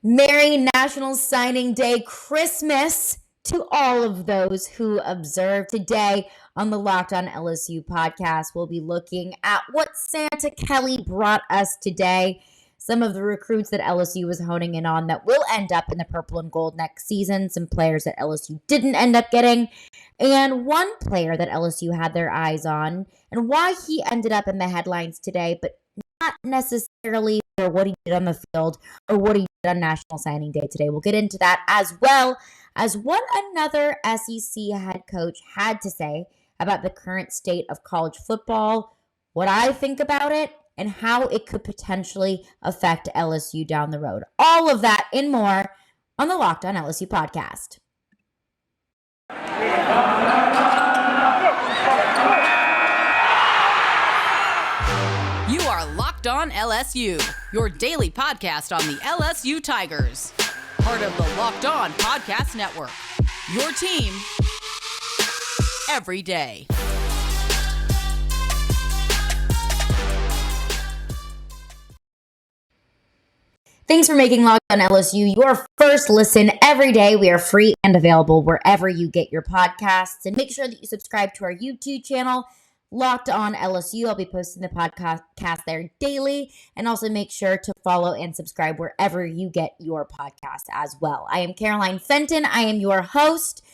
Merry National Signing Day Christmas to all of those who observe. Today on the Locked On LSU podcast, we'll be looking at what Santa Kelly brought us today. Some of the recruits that LSU was honing in on that will end up in the purple and gold next season. Some players that LSU didn't end up getting. And one player that LSU had their eyes on and why he ended up in the headlines today, but not necessarily for what he did on the field or what he did on National Signing Day today. We'll get into that as well as what another SEC head coach had to say about the current state of college football, what I think about it, and how it could potentially affect LSU down the road. All of that and more on the Locked On LSU podcast. You are Locked On LSU, your daily podcast on the LSU Tigers. Part of the Locked On Podcast Network, your team every day. Thanks for making Locked On LSU your first listen every day. We are free and available wherever you get your podcasts. And make sure that you subscribe to our YouTube channel, Locked On LSU. I'll be posting the podcast there daily. And also make sure to follow and subscribe wherever you get your podcast as well. I am Caroline Fenton. I am your host.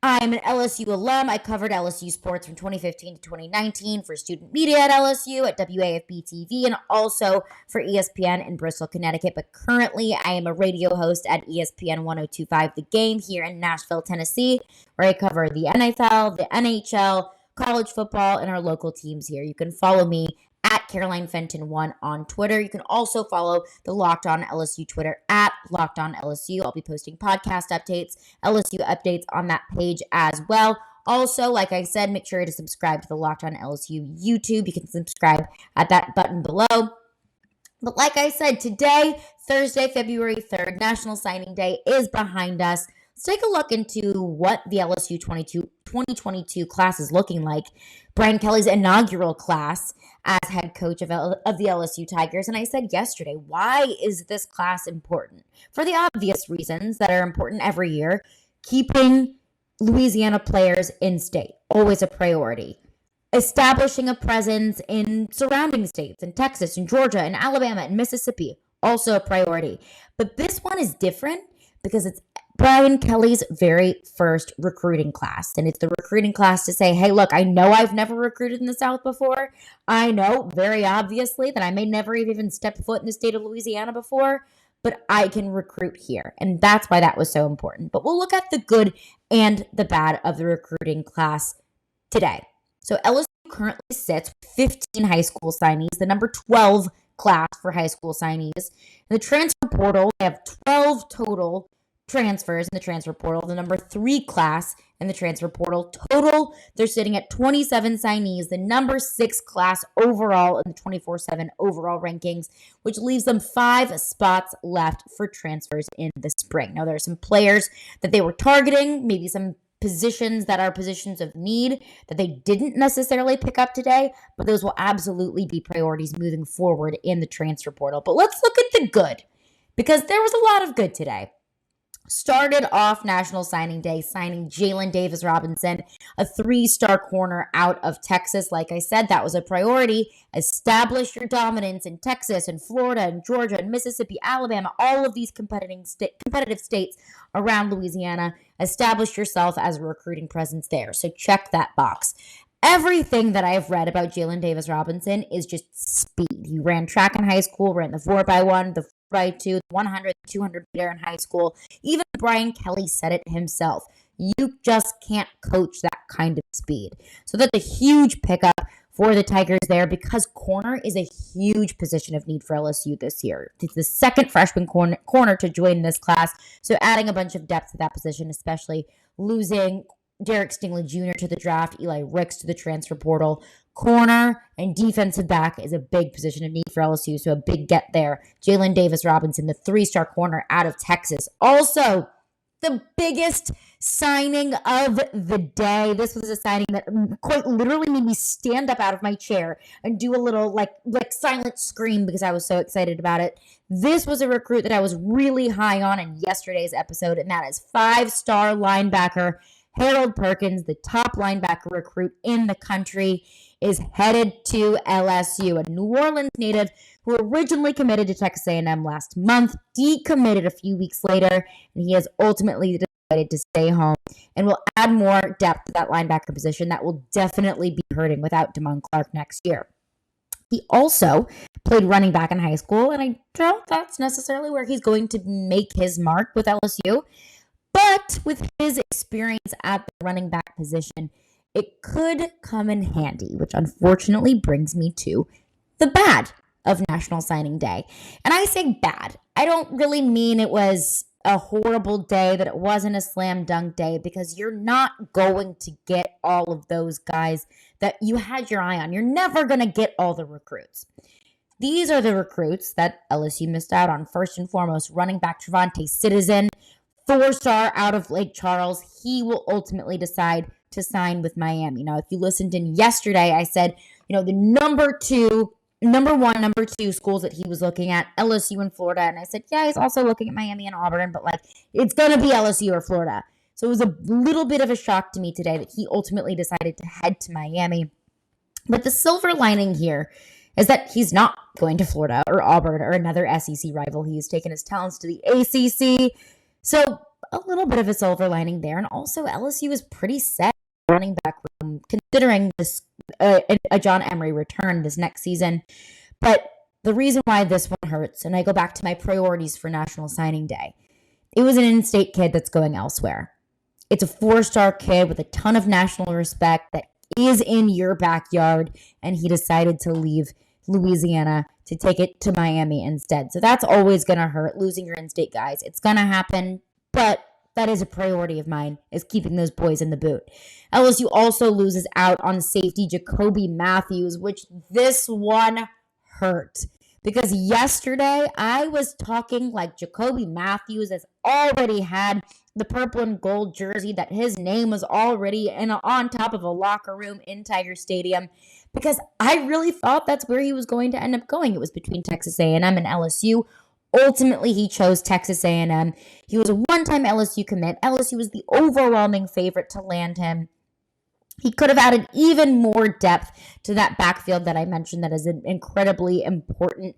I'm an LSU alum. I covered LSU sports from 2015 to 2019 for student media at LSU, at WAFB TV, and also for ESPN in Bristol, Connecticut. But currently, I am a radio host at ESPN 1025 The Game here in Nashville, Tennessee, where I cover the NFL, the NHL, college football, and our local teams here. You can follow me at Caroline Fenton 1 on Twitter. You can also follow the Locked On LSU Twitter at Locked On LSU. I'll be posting podcast updates, LSU updates on that page as well. Also, like I said, make sure to subscribe to the Locked On LSU YouTube. You can subscribe at that button below. But like I said, today, Thursday, February 3rd, National Signing Day is behind us. Let's take a look into what the LSU 2022 class is looking like. Brian Kelly's inaugural class as head coach of the LSU Tigers. And I said yesterday, why is this class important? For the obvious reasons that are important every year. Keeping Louisiana players in state, always a priority. Establishing a presence in surrounding states, in Texas, in Georgia, in Alabama, and Mississippi, also a priority. But this one is different because it's Brian Kelly's very first recruiting class. And it's the recruiting class to say, hey, look, I know I've never recruited in the South before. I know very obviously that I may never have even stepped foot in the state of Louisiana before, but I can recruit here. And that's why that was so important. But we'll look at the good and the bad of the recruiting class today. So LSU currently sits with 15 high school signees, the number 12 class for high school signees. In the transfer portal, they have 12 total transfers in the transfer portal, the number 3 class in the transfer portal. Total, they're sitting at 27 signees, the number 6 class overall in the 24/7 overall rankings, which leaves them 5 spots left for transfers in the spring. Now, there are some players that they were targeting, maybe some positions that are positions of need that they didn't necessarily pick up today, but those will absolutely be priorities moving forward in the transfer portal. But let's look at the good, because there was a lot of good today. Started off National Signing Day signing Jalen Davis Robinson, a 3-star corner out of Texas. Like I said, that was a priority. Establish your dominance in Texas and Florida and Georgia and Mississippi, Alabama, all of these competitive states around Louisiana. Establish yourself as a recruiting presence there. So check that box. Everything that I've read about Jalen Davis Robinson is just speed. He ran track in high school, ran the 4x1, the 4x2, the 100, 200 meter in high school. Even Brian Kelly said it himself. You just can't coach that kind of speed. So that's a huge pickup for the Tigers there, because corner is a huge position of need for LSU this year. It's the second freshman corner to join this class. So adding a bunch of depth to that position, especially losing Derek Stingley Jr. to the draft, Eli Ricks to the transfer portal. Corner and defensive back is a big position of need for LSU, so a big get there. Jalen Davis Robinson, the 3-star corner out of Texas. Also, the biggest signing of the day. This was a signing that quite literally made me stand up out of my chair and do a little like silent scream because I was so excited about it. This was a recruit that I was really high on in yesterday's episode, and that is 5-star linebacker Harold Perkins, the top linebacker recruit in the country, is headed to LSU, a New Orleans native who originally committed to Texas A&M last month, decommitted a few weeks later, and he has ultimately decided to stay home and will add more depth to that linebacker position that will definitely be hurting without Damone Clark next year. He also played running back in high school, and I doubt that's necessarily where he's going to make his mark with LSU. But with his experience at the running back position, it could come in handy, which unfortunately brings me to the bad of National Signing Day. And I say bad. I don't really mean it was a horrible day, that it wasn't a slam dunk day, because you're not going to get all of those guys that you had your eye on. You're never going to get all the recruits. These are the recruits that LSU missed out on. First and foremost, running back Trevante Citizen, 4-star out of Lake Charles. He will ultimately decide to sign with Miami. Now, if you listened in yesterday, I said, the number one, number two schools that he was looking at, LSU and Florida. And I said, yeah, he's also looking at Miami and Auburn, but it's going to be LSU or Florida. So it was a little bit of a shock to me today that he ultimately decided to head to Miami. But the silver lining here is that he's not going to Florida or Auburn or another SEC rival. He's taken his talents to the ACC. So a little bit of a silver lining there. And also LSU is pretty set running back room, considering this a John Emery return this next season. But the reason why this one hurts, and I go back to my priorities for National Signing Day, it was an in-state kid that's going elsewhere. It's a 4-star kid with a ton of national respect that is in your backyard, and he decided to leave Louisiana to take it to Miami instead. So that's always going to hurt, losing your in-state guys. It's going to happen, but that is a priority of mine, is keeping those boys in the boot. LSU also loses out on safety Jacoby Matthews, which this one hurt. Because yesterday I was talking like Jacoby Matthews has already had the purple and gold jersey, that his name was already on top of a locker room in Tiger Stadium, because I really thought that's where he was going to end up going. It was between Texas A&M and LSU. Ultimately, he chose Texas A&M. He was a one-time LSU commit. LSU was the overwhelming favorite to land him. He could have added even more depth to that backfield that I mentioned that is an incredibly important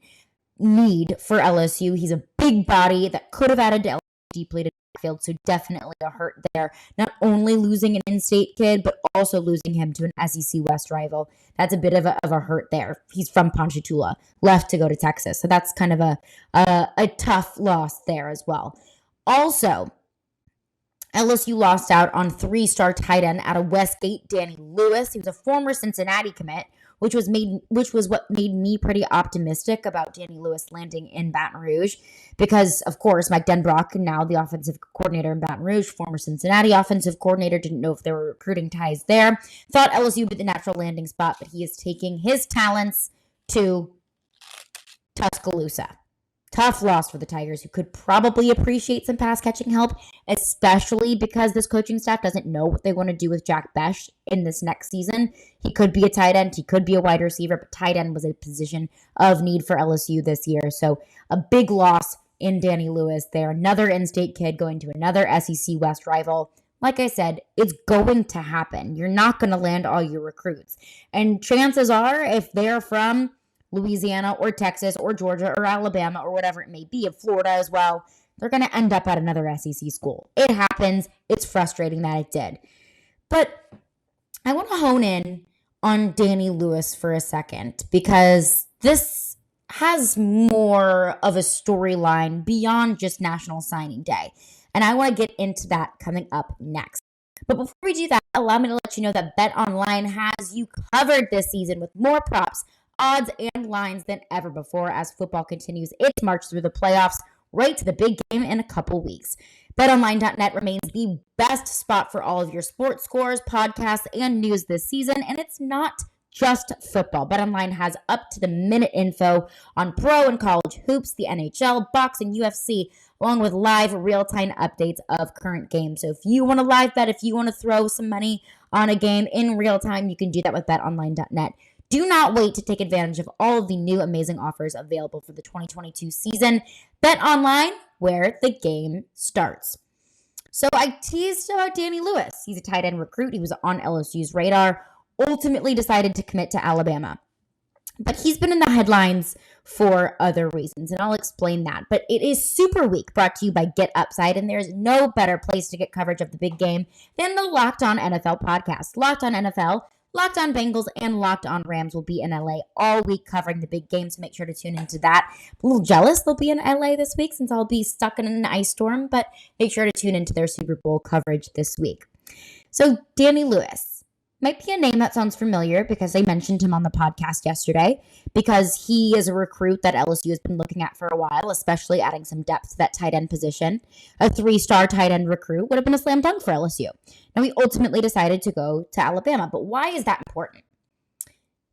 need for LSU. He's a big body that could have added to LSU deeply to backfield, so definitely a hurt there. Not only losing an in-state kid, but also losing him to an SEC West rival. That's a bit of a hurt there. He's from Ponchatoula, left to go to Texas, so that's kind of a tough loss there as well. Also, LSU lost out on 3-star tight end out of Westgate, Danny Lewis. He was a former Cincinnati commit, which was what made me pretty optimistic about Danny Lewis landing in Baton Rouge, because of course Mike Denbrock, now the offensive coordinator in Baton Rouge, former Cincinnati offensive coordinator, didn't know if there were recruiting ties there. Thought LSU would be the natural landing spot, but he is taking his talents to Tuscaloosa. Tough loss for the Tigers, who could probably appreciate some pass catching help, especially because this coaching staff doesn't know what they want to do with Jack Besh in this next season. He could be a tight end, he could be a wide receiver, but tight end was a position of need for LSU this year. So a big loss in Danny Lewis there. Another in-state kid going to another SEC West rival. Like I said, it's going to happen. You're not going to land all your recruits. And chances are, if they're from Louisiana or Texas or Georgia or Alabama or whatever it may be, of Florida as well, they're going to end up at another SEC school. It happens. It's frustrating that it did. But I want to hone in on Danny Lewis for a second, because this has more of a storyline beyond just National Signing Day. And I want to get into that coming up next. But before we do that, allow me to let you know that BetOnline has you covered this season with more props, odds, and lines than ever before as football continues its march through the playoffs right to the big game in a couple weeks. BetOnline.net remains the best spot for all of your sports scores, podcasts, and news this season, and it's not just football. BetOnline has up-to-the-minute info on pro and college hoops, the NHL, boxing, UFC, along with live real-time updates of current games. So if you want to live bet, if you want to throw some money on a game in real time, you can do that with betonline.net. Do not wait to take advantage of all of the new amazing offers available for the 2022 season. Bet online, where the game starts. So I teased about Danny Lewis. He's a tight end recruit. He was on LSU's radar, ultimately decided to commit to Alabama. But he's been in the headlines for other reasons, and I'll explain that. But it is Super Week, brought to you by GetUpside, and there's no better place to get coverage of the big game than the Locked On NFL podcast. Locked On NFL, Locked On Bengals, and Locked On Rams will be in LA all week covering the big game, so make sure to tune into that. I'm a little jealous they'll be in LA this week since I'll be stuck in an ice storm, but make sure to tune into their Super Bowl coverage this week. So Danny Lewis might be a name that sounds familiar because they mentioned him on the podcast yesterday, because he is a recruit that LSU has been looking at for a while, especially adding some depth to that tight end position. A 3-star tight end recruit would have been a slam dunk for LSU. Now, he ultimately decided to go to Alabama. But why is that important?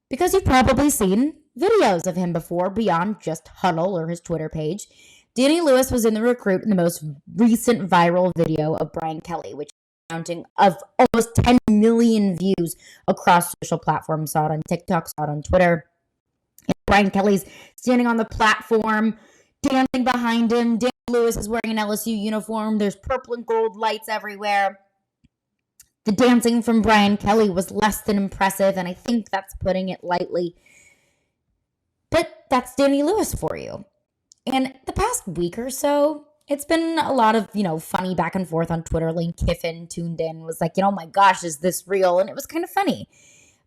Because you've probably seen videos of him before beyond just Huddle or his Twitter page. Danny Lewis was in the recruit in the most recent viral video of Brian Kelly, which counting of almost 10 million views across social platforms. Saw it on TikTok, saw it on Twitter. And Brian Kelly's standing on the platform, dancing behind him. Danny Lewis is wearing an LSU uniform. There's purple and gold lights everywhere. The dancing from Brian Kelly was less than impressive, and I think that's putting it lightly. But that's Danny Lewis for you. And the past week or so, it's been a lot of, funny back and forth on Twitter. Lane Kiffin tuned in, was like, oh my gosh, is this real? And it was kind of funny.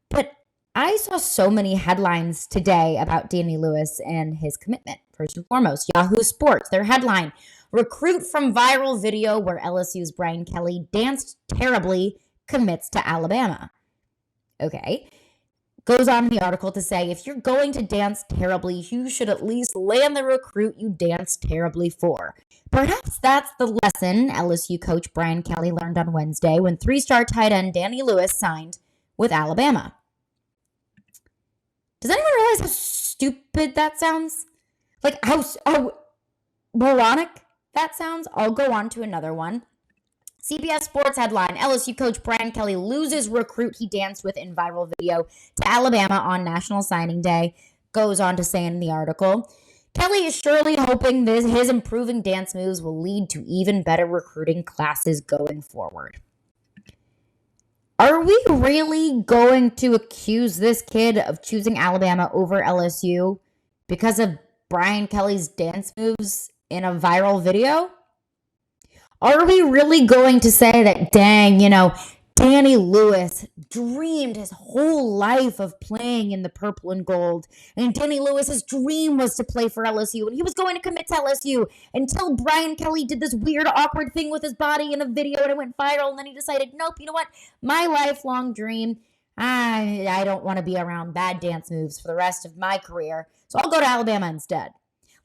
But I saw so many headlines today about Danny Lewis and his commitment. First and foremost, Yahoo Sports, their headline, recruit from viral video where LSU's Brian Kelly danced terribly, commits to Alabama. Okay. Goes on in the article to say, if you're going to dance terribly, you should at least land the recruit you danced terribly for. Perhaps that's the lesson LSU coach Brian Kelly learned on Wednesday when 3-star tight end Danny Lewis signed with Alabama. Does anyone realize how stupid that sounds? Like how moronic that sounds? I'll go on to another one. CBS Sports headline, LSU coach Brian Kelly loses recruit he danced with in viral video to Alabama on National Signing Day. Goes on to say in the article, Kelly is surely hoping his improving dance moves will lead to even better recruiting classes going forward. Are we really going to accuse this kid of choosing Alabama over LSU because of Brian Kelly's dance moves in a viral video? Are we really going to say that, dang, Danny Lewis dreamed his whole life of playing in the purple and gold, and Danny Lewis's dream was to play for LSU, and he was going to commit to LSU until Brian Kelly did this weird, awkward thing with his body in a video, and it went viral, and then he decided, nope, you know what? My lifelong dream, I don't want to be around bad dance moves for the rest of my career, so I'll go to Alabama instead.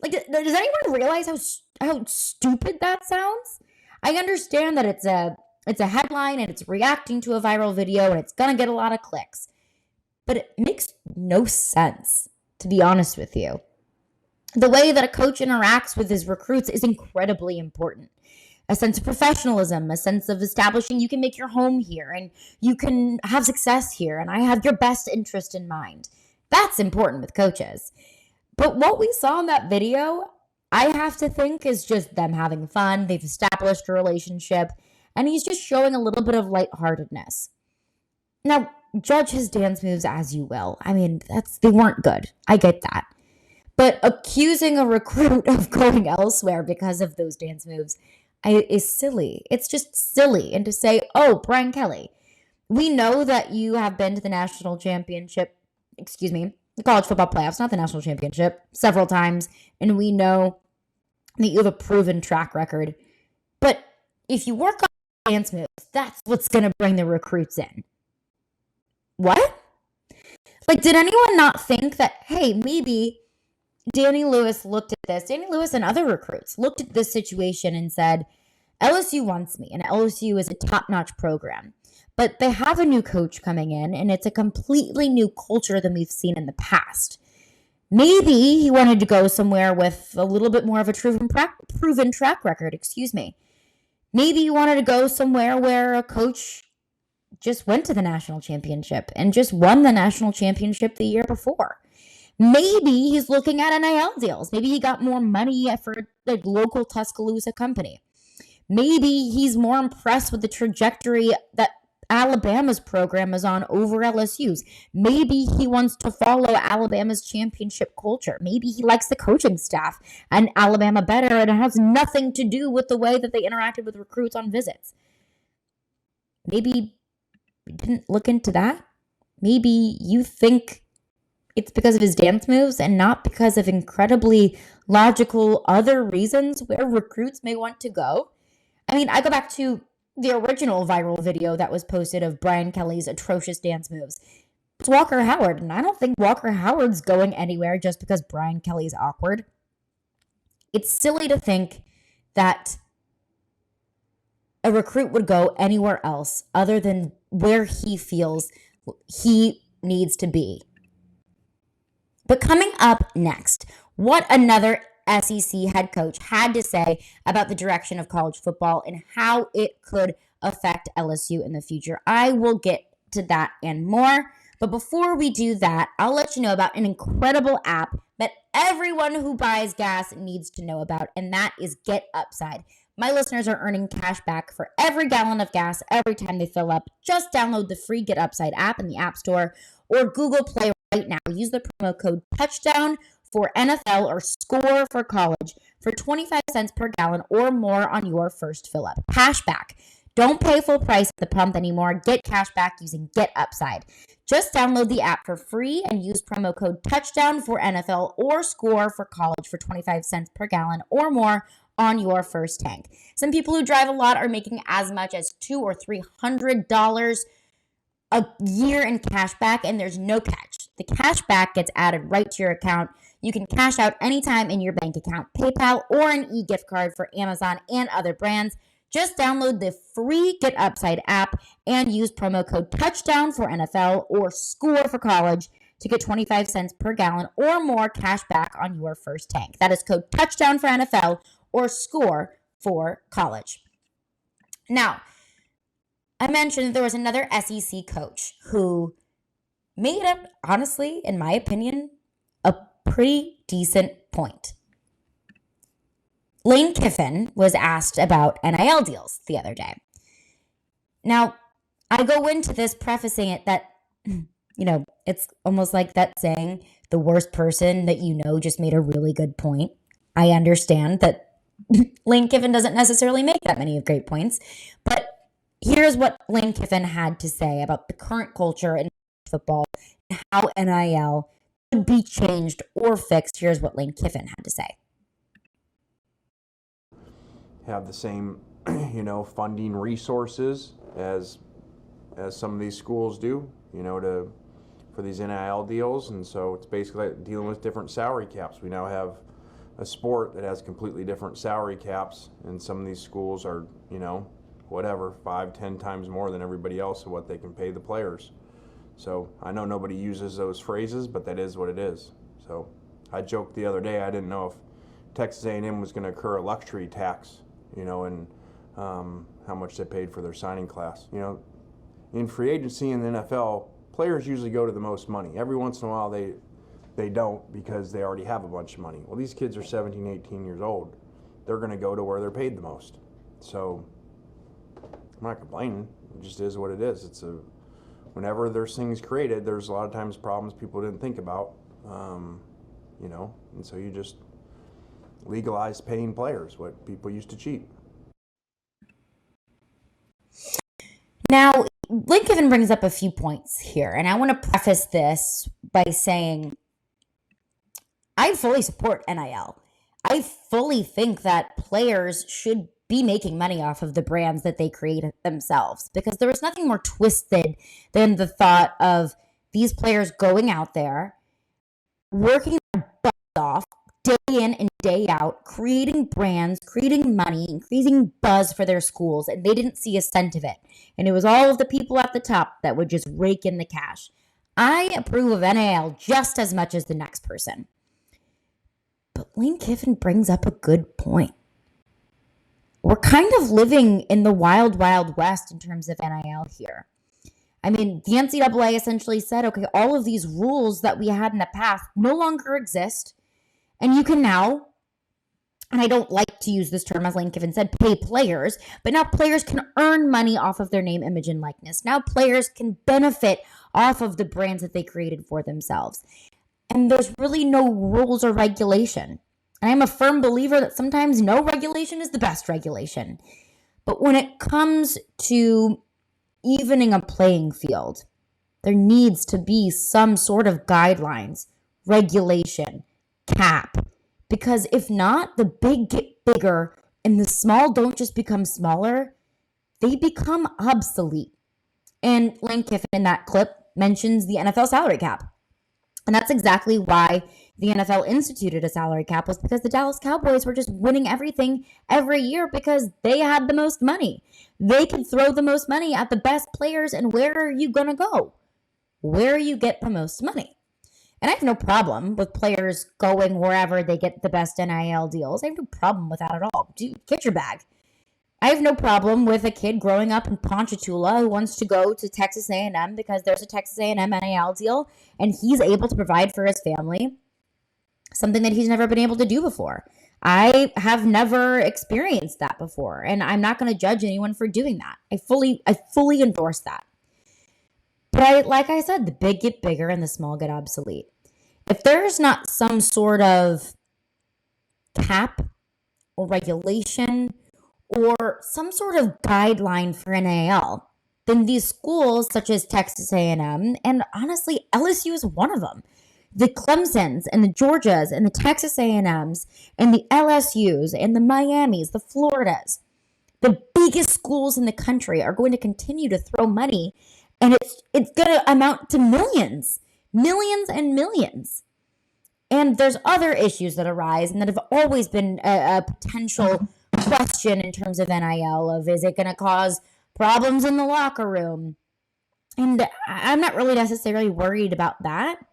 Like, does anyone realize how stupid that sounds? I understand that it's a headline and it's reacting to a viral video and it's going to get a lot of clicks. But it makes no sense, to be honest with you. The way that a coach interacts with his recruits is incredibly important. A sense of professionalism, a sense of establishing you can make your home here and you can have success here and I have your best interest in mind. That's important with coaches. But what we saw in that video, I have to think, is just them having fun. They've established a relationship, and he's just showing a little bit of lightheartedness. Now, judge his dance moves as you will. I mean, they weren't good. I get that. But accusing a recruit of going elsewhere because of those dance moves is silly. It's just silly. And to say, oh, Brian Kelly, we know that you have been to the national championship, the college football playoffs, not the national championship, several times, and we know that you have a proven track record. But if you work on dance moves, that's what's going to bring the recruits in. What? Like, did anyone not think that, hey, maybe Danny Lewis looked at this, Danny Lewis and other recruits looked at this situation and said, LSU wants me, and LSU is a top-notch program. But they have a new coach coming in, and it's a completely new culture than we've seen in the past. Maybe he wanted to go somewhere with a little bit more of a proven track record, Maybe he wanted to go somewhere where a coach just went to the national championship and just won the national championship the year before. Maybe he's looking at NIL deals. Maybe he got more money for the local Tuscaloosa company. Maybe he's more impressed with the trajectory that Alabama's program is on over LSU's. Maybe he wants to follow Alabama's championship culture. Maybe he likes the coaching staff and Alabama better, and it has nothing to do with the way that they interacted with recruits on visits. Maybe you didn't look into that. Maybe you think it's because of his dance moves and not because of incredibly logical other reasons where recruits may want to go. I mean, I go back to the original viral video that was posted of Brian Kelly's atrocious dance moves. It's Walker Howard, and I don't think Walker Howard's going anywhere just because Brian Kelly's awkward. It's silly to think that a recruit would go anywhere else other than where he feels he needs to be. But coming up next, what another SEC head coach had to say about the direction of college football and how it could affect LSU in the future. I will get to that and more. But before we do that, I'll let you know about an incredible app that everyone who buys gas needs to know about, and that is GetUpside. My listeners are earning cash back for every gallon of gas every time they fill up. Just download the free GetUpside app in the App Store or Google Play right now. Use the promo code TOUCHDOWN for NFL or SCORE for college for 25 cents per gallon or more on your first fill up. Cash back. Don't pay full price at the pump anymore. Get cash back using GetUpside. Just download the app for free and use promo code TOUCHDOWN for NFL or SCORE for college for 25 cents per gallon or more on your first tank. Some people who drive a lot are making as much as $200 or $300 a year in cash back, and there's no catch. The cash back gets added right to your account. You can cash out anytime in your bank account, PayPal, or an e-gift card for Amazon and other brands. Just download the free GetUpside app and use promo code TOUCHDOWN for NFL or SCORE for college to get 25 cents per gallon or more cash back on your first tank. That is code TOUCHDOWN for NFL or SCORE for college. Now, I mentioned that there was another SEC coach who made up, honestly, in my opinion, a pretty decent point. Lane Kiffin was asked about NIL deals the other day. Now, I go into this prefacing it that, it's almost like that saying, the worst person that you know just made a really good point. I understand that Lane Kiffin doesn't necessarily make that many great points, but here's what Lane Kiffin had to say about the current culture in football and how NIL could be changed or fixed. Here's what Lane Kiffin had to say. Have the same, funding resources as some of these schools do, for these NIL deals. And so it's basically like dealing with different salary caps. We now have a sport that has completely different salary caps, and some of these schools are, 5-10 times more than everybody else of what they can pay the players. So I know nobody uses those phrases, but that is what it is. So I joked the other day, I didn't know if Texas A&M was going to incur a luxury tax, and how much they paid for their signing class. In free agency in the NFL, players usually go to the most money. Every once in a while they don't because they already have a bunch of money. Well, these kids are 17, 18 years old. They're going to go to where they're paid the most. So I'm not complaining. It just is what it is. Whenever there's things created, there's a lot of times problems people didn't think about, and so you just legalize paying players what people used to cheat. Now, Lane Kiffin brings up a few points here, and I want to preface this by saying I fully support NIL. I fully think that players should be making money off of the brands that they create themselves, because there is nothing more twisted than the thought of these players going out there, working their butts off, day in and day out, creating brands, creating money, increasing buzz for their schools, and they didn't see a cent of it. And it was all of the people at the top that would just rake in the cash. I approve of NIL just as much as the next person. But Lane Kiffin brings up a good point. We're kind of living in the wild, wild west in terms of NIL here. I mean, the NCAA essentially said, okay, all of these rules that we had in the past no longer exist. And you can now, and I don't like to use this term, as Lane Kiffin said, pay players, but now players can earn money off of their name, image, and likeness. Now players can benefit off of the brands that they created for themselves. And there's really no rules or regulation. And I'm a firm believer that sometimes no regulation is the best regulation. But when it comes to evening a playing field, there needs to be some sort of guidelines, regulation, cap. Because if not, the big get bigger and the small don't just become smaller, they become obsolete. And Lane Kiffin in that clip mentions the NFL salary cap. And that's exactly why the NFL instituted a salary cap, was because the Dallas Cowboys were just winning everything every year because they had the most money. They could throw the most money at the best players, and where are you going to go? Where you get the most money. And I have no problem with players going wherever they get the best NIL deals. I have no problem with that at all. Dude, get your bag. I have no problem with a kid growing up in Ponchatoula who wants to go to Texas A&M because there's a Texas A&M NIL deal and he's able to provide for his family something that he's never been able to do before. I have never experienced that before, and I'm not going to judge anyone for doing that. I fully endorse that. But like I said, the big get bigger and the small get obsolete. If there's not some sort of cap or regulation or some sort of guideline for NIL, then these schools such as Texas A&M, and honestly, LSU is one of them, the Clemsons and the Georgias and the Texas A&Ms and the LSUs and the Miamis, the Floridas, the biggest schools in the country are going to continue to throw money, and it's going to amount to millions and millions. And there's other issues that arise and that have always been a potential question in terms of NIL, of is it going to cause problems in the locker room? And I'm not really necessarily worried about that.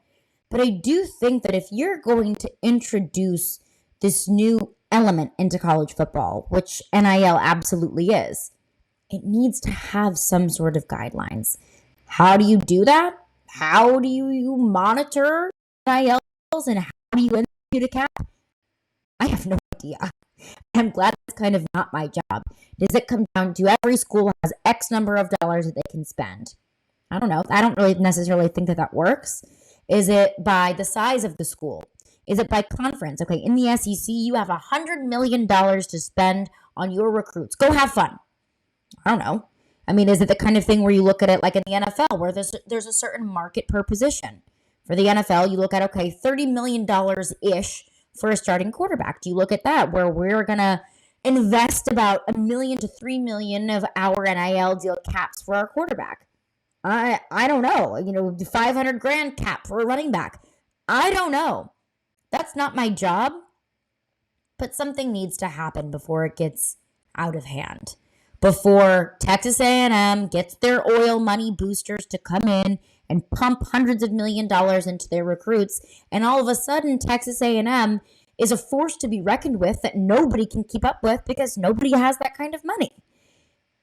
But I do think that if you're going to introduce this new element into college football, which NIL absolutely is, it needs to have some sort of guidelines. How do you do that? How do you monitor NILs and how do you institute a cap? I have no idea. I'm glad it's kind of not my job. Does it come down to every school has X number of dollars that they can spend? I don't know. I don't really necessarily think that works. Is it by the size of the school? Is it by conference? Okay, in the SEC, you have $100 million to spend on your recruits. Go have fun. I don't know. I mean, is it the kind of thing where you look at it like in the NFL, where there's a certain market per position? For the NFL, you look at, okay, $30 million-ish for a starting quarterback. Do you look at that, where we're going to invest about $1 million to $3 million of our NIL deal caps for our quarterback? I don't know. You know, $500,000 cap for a running back. I don't know. That's not my job. But something needs to happen before it gets out of hand. Before Texas A&M gets their oil money boosters to come in and pump hundreds of million dollars into their recruits, and all of a sudden Texas A&M is a force to be reckoned with that nobody can keep up with because nobody has that kind of money.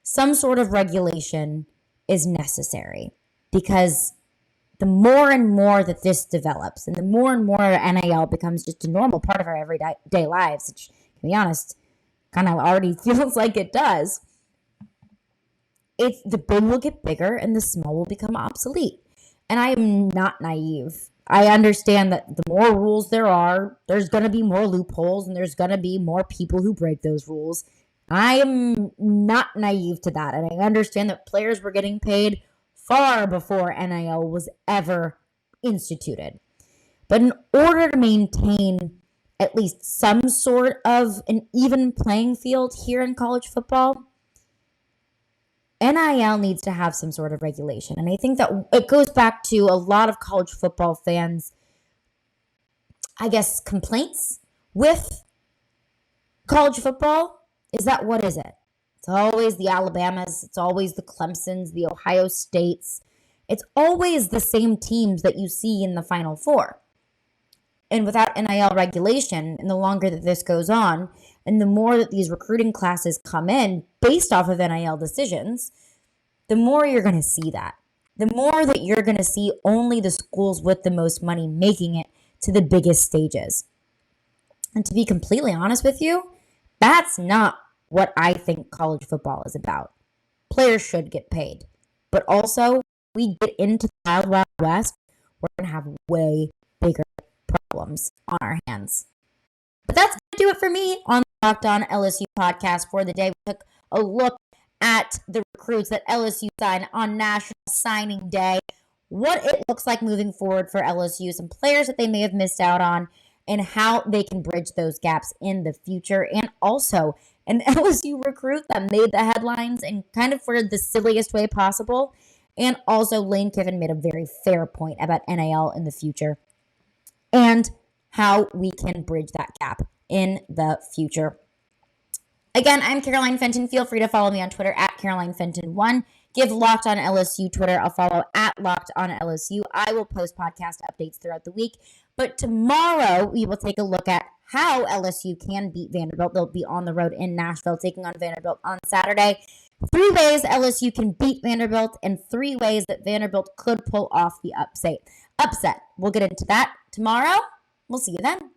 Some sort of regulation is necessary, because the more and more that this develops and the more and more NIL becomes just a normal part of our everyday lives, which, to be honest, kind of already feels like it does, the big will get bigger and the small will become obsolete. And I am not naive. I understand that the more rules there are, there's going to be more loopholes and there's going to be more people who break those rules. I am not naive to that. And I understand that players were getting paid far before NIL was ever instituted. But in order to maintain at least some sort of an even playing field here in college football, NIL needs to have some sort of regulation. And I think that it goes back to a lot of college football fans, I guess, complaints with college football is that what is it? It's always the Alabamas. It's always the Clemsons, the Ohio States. It's always the same teams that you see in the Final Four. And without NIL regulation, and the longer that this goes on, and the more that these recruiting classes come in based off of NIL decisions, the more you're going to see that. The more that you're going to see only the schools with the most money making it to the biggest stages. And to be completely honest with you, that's not what I think college football is about. Players should get paid. But also, we get into the Wild Wild West, we're going to have way bigger problems on our hands. But that's going to do it for me on the Locked On LSU podcast for the day. We took a look at the recruits that LSU signed on National Signing Day, what it looks like moving forward for LSU, some players that they may have missed out on, and how they can bridge those gaps in the future. And also an LSU recruit that made the headlines in kind of for the silliest way possible. And also Lane Kiffin made a very fair point about NIL in the future and how we can bridge that gap in the future. Again, I'm Caroline Fenton. Feel free to follow me on Twitter at CarolineFenton1. Give Locked On LSU Twitter a follow at Locked On LSU. I will post podcast updates throughout the week. But tomorrow, we will take a look at how LSU can beat Vanderbilt. They'll be on the road in Nashville, taking on Vanderbilt on Saturday. 3 ways LSU can beat Vanderbilt and 3 ways that Vanderbilt could pull off the upset. We'll get into that tomorrow. We'll see you then.